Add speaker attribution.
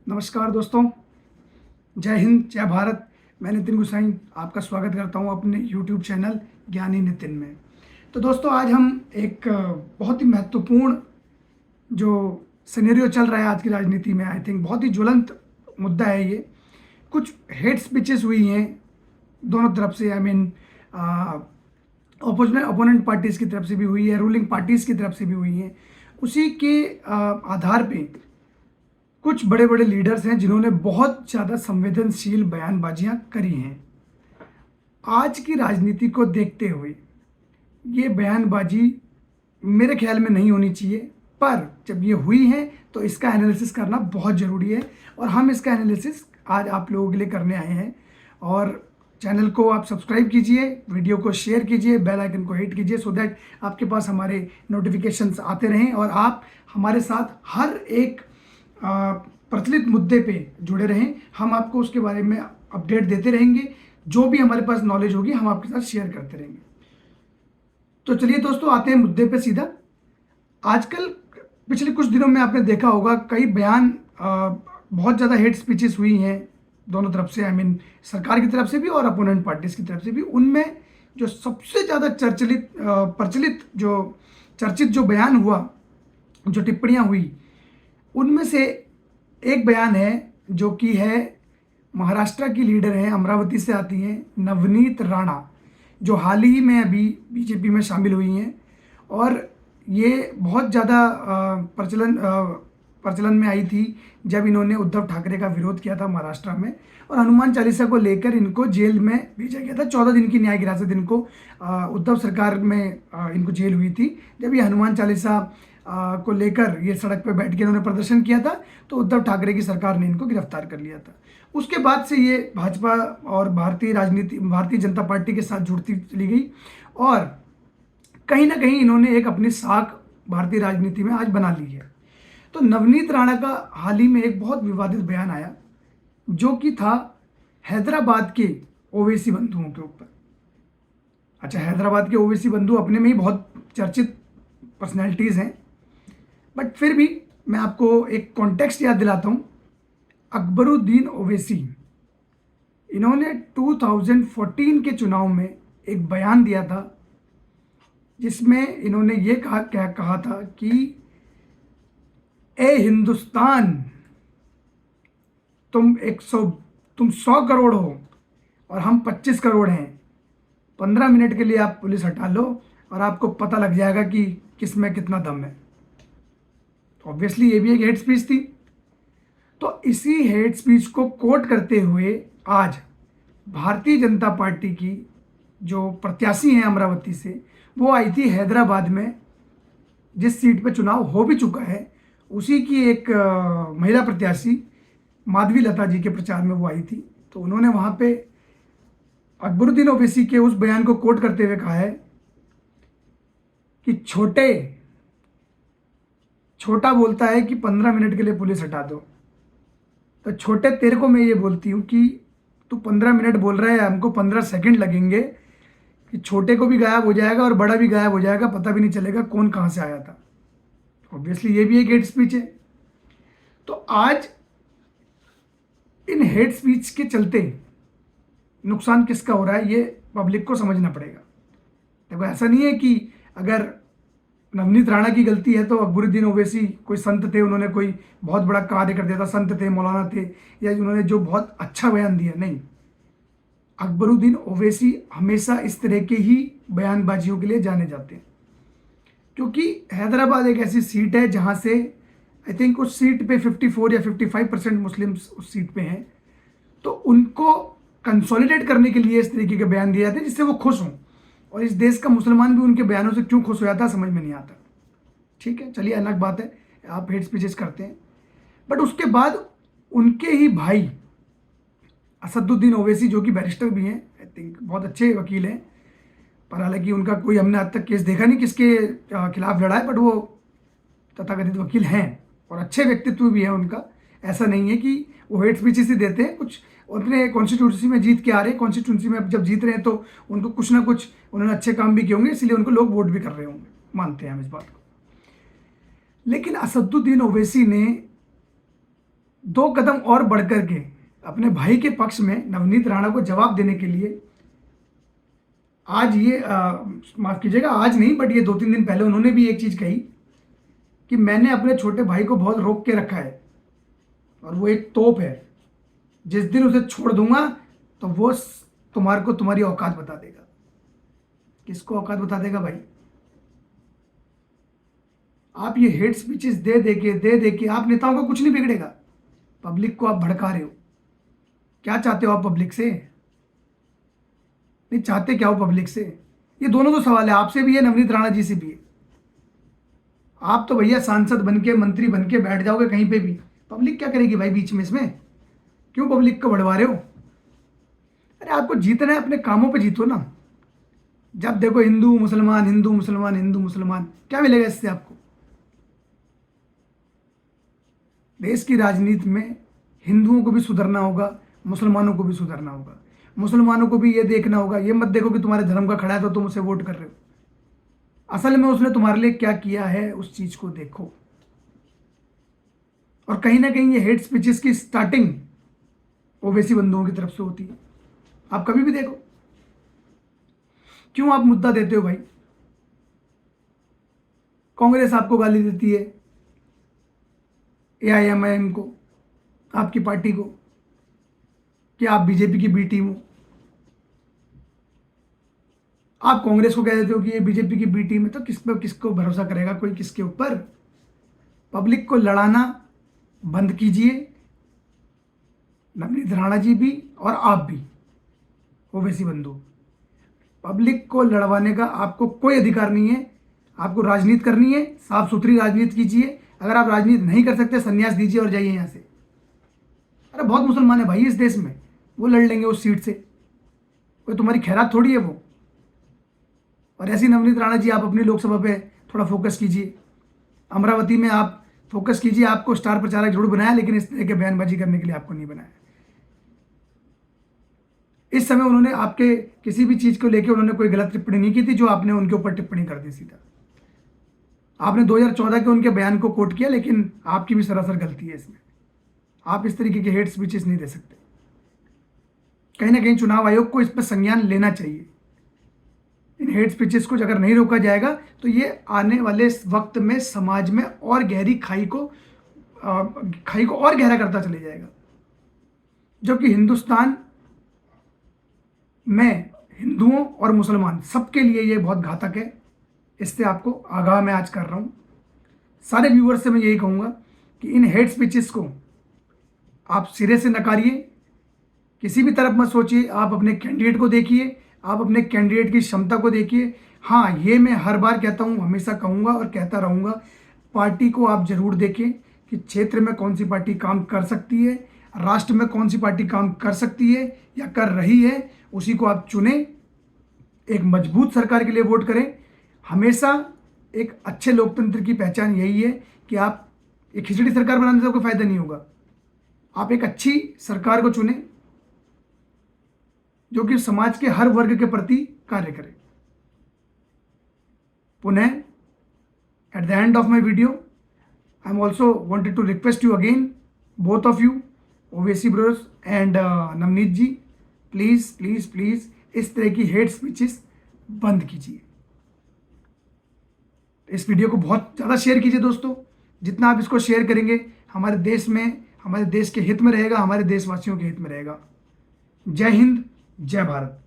Speaker 1: नमस्कार दोस्तों, जय हिंद, जय भारत। मैं नितिन गुसाई आपका स्वागत करता हूं अपने YouTube चैनल ज्ञानी नितिन में। तो दोस्तों, आज हम एक बहुत ही महत्वपूर्ण जो सिनेरियो चल रहा है आज की राजनीति में, आई थिंक बहुत ही ज्वलंत मुद्दा है ये। कुछ हेट स्पीचेस हुई हैं दोनों तरफ से, आई मीन ओपोनेंट पार्टीज़ की तरफ से भी हुई है, रूलिंग पार्टीज़ की तरफ से भी हुई है। उसी के आधार पे कुछ बड़े बड़े लीडर्स हैं जिन्होंने बहुत ज़्यादा संवेदनशील बयानबाजियां करी हैं। आज की राजनीति को देखते हुए ये बयानबाजी मेरे ख्याल में नहीं होनी चाहिए, पर जब ये हुई है तो इसका एनालिसिस करना बहुत ज़रूरी है और हम इसका एनालिसिस आज आप लोगों के लिए करने आए हैं। और चैनल को आप सब्सक्राइब कीजिए, वीडियो को शेयर कीजिए, बेल आइकन को हिट कीजिए सो दैट आपके पास हमारे नोटिफिकेशंस आते रहें और आप हमारे साथ हर एक प्रचलित मुद्दे पे जुड़े रहें। हम आपको उसके बारे में अपडेट देते रहेंगे, जो भी हमारे पास नॉलेज होगी हम आपके साथ शेयर करते रहेंगे। तो चलिए दोस्तों, आते हैं मुद्दे पे सीधा। आजकल पिछले कुछ दिनों में आपने देखा होगा कई बयान, बहुत ज़्यादा हेट स्पीचेस हुई हैं दोनों तरफ से, आई मीन सरकार की तरफ से भी और अपोनेंट पार्टीज की तरफ से भी। उनमें जो सबसे ज़्यादा चर्चित जो बयान हुआ, जो टिप्पणियाँ हुई, उनमें से एक बयान है जो कि है महाराष्ट्र की लीडर हैं, अमरावती से आती हैं, नवनीत राणा, जो हाल ही में अभी बीजेपी में शामिल हुई हैं। और ये बहुत ज़्यादा प्रचलन में आई थी जब इन्होंने उद्धव ठाकरे का विरोध किया था महाराष्ट्र में, और हनुमान चालीसा को लेकर इनको जेल में भेजा गया था। 14 दिन की न्यायिक हिरासत इनको उद्धव सरकार में इनको जेल हुई थी। जब ये हनुमान चालीसा को लेकर ये सड़क पर बैठ के इन्होंने प्रदर्शन किया था तो उद्धव ठाकरे की सरकार ने इनको गिरफ्तार कर लिया था। उसके बाद से ये भाजपा और भारतीय जनता पार्टी के साथ जुड़ती चली गई और कहीं ना कहीं इन्होंने एक अपनी साख भारतीय राजनीति में आज बना ली है। तो नवनीत राणा का हाल ही में एक बहुत विवादित बयान आया जो कि था हैदराबाद के ओवैसी बंधुओं के ऊपर। अच्छा, हैदराबाद के ओवैसी बंधु अपने में ही बहुत चर्चित पर्सनैलिटीज़ हैं, बट फिर भी मैं आपको एक कॉन्टेक्स्ट याद दिलाता हूँ। अकबरुद्दीन ओवैसी, इन्होंने 2014 के चुनाव में एक बयान दिया था जिसमें इन्होंने ये कहा था कि ए हिंदुस्तान, तुम 100 करोड़ हो और हम 25 करोड़ हैं। 15 मिनट के लिए आप पुलिस हटा लो और आपको पता लग जाएगा कि किस में कितना दम है। तो ऑब्वियसली ये भी एक हेट स्पीच थी। तो इसी हेट स्पीच को कोट करते हुए आज भारतीय जनता पार्टी की जो प्रत्याशी हैं अमरावती से, वो आई थी हैदराबाद में, जिस सीट पे चुनाव हो भी चुका है, उसी की एक महिला प्रत्याशी माधवी लता जी के प्रचार में वो आई थी। तो उन्होंने वहाँ पे अकबरुद्दीन ओवैसी के उस बयान को कोट करते हुए कहा है कि छोटा बोलता है कि 15 मिनट के लिए पुलिस हटा दो, तो छोटे तेरे को मैं ये बोलती हूँ कि तू 15 मिनट बोल रहा है, हमको 15 सेकंड लगेंगे कि छोटे को भी गायब हो जाएगा और बड़ा भी गायब हो जाएगा, पता भी नहीं चलेगा कौन कहाँ से आया था। ऑब्वियसली ये भी एक हेट स्पीच है। तो आज इन हेट स्पीच के चलते नुकसान किसका हो रहा है ये पब्लिक को समझना पड़ेगा। देखो, ऐसा नहीं है कि अगर नवनीत राणा की गलती है तो अकबरुद्दीन ओवैसी कोई संत थे, उन्होंने कोई बहुत बड़ा कार्य कर दिया था, संत थे, मौलाना थे, या उन्होंने जो बहुत अच्छा बयान दिया, नहीं। अकबरुद्दीन ओवैसी हमेशा इस तरह के ही बयानबाजियों के लिए जाने जाते हैं, क्योंकि हैदराबाद एक ऐसी सीट है जहां से आई थिंक उस सीट पे 54 या 55% मुस्लिम्स उस सीट पे हैं। तो उनको कंसोलिडेट करने के लिए इस तरीके के बयान दिए जाते हैं जिससे वो खुश हों, और इस देश का मुसलमान भी उनके बयानों से क्यों खुश हो जाता है समझ में नहीं आता। ठीक है, चलिए अलग बात है, आप हेट स्पीचेस करते हैं। बट उसके बाद उनके ही भाई असदुद्दीन ओवैसी, जो कि बैरिस्टर भी हैं, आई थिंक बहुत अच्छे वकील हैं, पर हालांकि उनका कोई हमने आज तक केस देखा नहीं किसके खिलाफ लड़ा है, बट वो तथाकथित वकील हैं और अच्छे व्यक्तित्व भी है उनका। ऐसा नहीं है कि वो हेट स्पीचेस ही देते हैं, कुछ अपने कॉन्स्टिट्यूंसी में जीत के आ रहे हैं, कॉन्स्टिट्यूंसी में जब जीत रहे हैं तो उनको कुछ ना कुछ उन्होंने अच्छे काम भी किए होंगे, इसलिए उनको लोग वोट भी कर रहे होंगे, मानते हैं हम इस बात को। लेकिन असदुद्दीन ओवैसी ने दो कदम और बढ़कर के अपने भाई के पक्ष में नवनीत राणा को जवाब देने के लिए आज ये माफ कीजिएगा, आज नहीं बट ये 2-3 दिन पहले उन्होंने भी एक चीज कही कि मैंने अपने छोटे भाई को बहुत रोक के रखा है और वो एक तोप है, जिस दिन उसे छोड़ दूंगा तो वो तुम्हारे को तुम्हारी औकात बता देगा। किसको औकात बता देगा भाई? आप ये हेट स्पीचेस दे के आप नेताओं को कुछ नहीं बिगड़ेगा, पब्लिक को आप भड़का रहे हो। क्या चाहते हो आप पब्लिक से? नहीं चाहते क्या हो पब्लिक से? ये दोनों तो सवाल है, आपसे भी है, नवनीत राणा जी से भी है। आप तो भैया सांसद बन के, मंत्री बन के बैठ जाओगे कहीं पे भी, पब्लिक क्या करेगी भाई बीच में? इसमें क्यों पब्लिक को बढ़वा रहे हो? अरे आपको जीतना है, अपने कामों पे जीतो ना। जब देखो हिंदू मुसलमान, हिंदू मुसलमान, हिंदू मुसलमान, क्या मिलेगा इससे आपको? देश की राजनीति में हिंदुओं को भी सुधरना होगा, मुसलमानों को भी सुधरना होगा। मुसलमानों को भी ये देखना होगा, ये मत देखो कि तुम्हारे धर्म का खड़ा है तो तुम उसे वोट कर रहे हो। असल में उसने तुम्हारे लिए क्या किया है, उस चीज को देखो। और कहीं ना कहीं ये हेट स्पीचेस की स्टार्टिंग ओवैसी बंधुओं की तरफ से होती है। आप कभी भी देखो, क्यों आप मुद्दा देते हो भाई? कांग्रेस आपको गाली देती है, AIMIM को, आपकी पार्टी को, कि आप बीजेपी की बी टीम हो। आप कांग्रेस को कह देते हो कि ये बीजेपी की बी टीम है, तो किस पे किसको भरोसा करेगा कोई किसके ऊपर? पब्लिक को लड़ाना बंद कीजिए, नवनीत राणा जी भी और आप भी, ओवैसी बंधु। पब्लिक को लड़वाने का आपको कोई अधिकार नहीं है। आपको राजनीति करनी है, साफ सुथरी राजनीति कीजिए। अगर आप राजनीति नहीं कर सकते, संन्यास दीजिए और जाइए यहाँ से। अरे बहुत मुसलमान है भाई इस देश में, वो लड़ लेंगे उस सीट से, कोई तुम्हारी खैरात थोड़ी है वो। और ऐसी नवनीत राणा जी, आप अपनी लोकसभा पे थोड़ा फोकस कीजिए, अमरावती में आप फोकस कीजिए। आपको स्टार प्रचारक जरूर बनाया, लेकिन इस तरह के बयानबाजी करने के लिए आपको नहीं बनाया। इस समय उन्होंने आपके किसी भी चीज को लेकर उन्होंने कोई गलत टिप्पणी नहीं की थी, जो आपने उनके ऊपर टिप्पणी कर दी सीधा। आपने 2014 के उनके बयान को कोट किया, लेकिन आपकी भी सरासर गलती है इसमें। आप इस तरीके के हेट स्पीचेस नहीं दे सकते। कहीं ना कहीं चुनाव आयोग को इस पर संज्ञान लेना चाहिए। इन हेट स्पीचेस को अगर नहीं रोका जाएगा तो ये आने वाले वक्त में समाज में और गहरी खाई को और गहरा करता चले जाएगा, जो कि हिंदुस्तान में हिंदुओं और मुसलमान सबके लिए ये बहुत घातक है। इससे आपको आगाह मैं आज कर रहा हूँ। सारे व्यूअर्स से मैं यही कहूँगा कि इन हेट स्पीचेस को आप सिरे से नकारिए, किसी भी तरफ मत सोचिए। आप अपने कैंडिडेट को देखिए, आप अपने कैंडिडेट की क्षमता को देखिए। हाँ, ये मैं हर बार कहता हूँ, हमेशा कहूँगा और कहता रहूँगा, पार्टी को आप जरूर देखें कि क्षेत्र में कौन सी पार्टी काम कर सकती है, राष्ट्र में कौन सी पार्टी काम कर सकती है या कर रही है, उसी को आप चुनें। एक मजबूत सरकार के लिए वोट करें। हमेशा एक अच्छे लोकतंत्र की पहचान यही है कि आप एक खिचड़ी सरकार बनाने से कोई फायदा नहीं होगा। आप एक अच्छी सरकार को चुनें जो कि समाज के हर वर्ग के प्रति कार्य करे। पुनः at the end of my video I am also wanted to request you again, both of you, Owaisi brothers and Navneet ji, please please please इस तरह की हेट स्पीचेस बंद कीजिए। इस वीडियो को बहुत ज़्यादा शेयर कीजिए दोस्तों। जितना आप इसको शेयर करेंगे हमारे देश में, हमारे देश के हित में रहेगा, हमारे देशवासियों के हित में रहेगा। जय हिंद, जय भारत।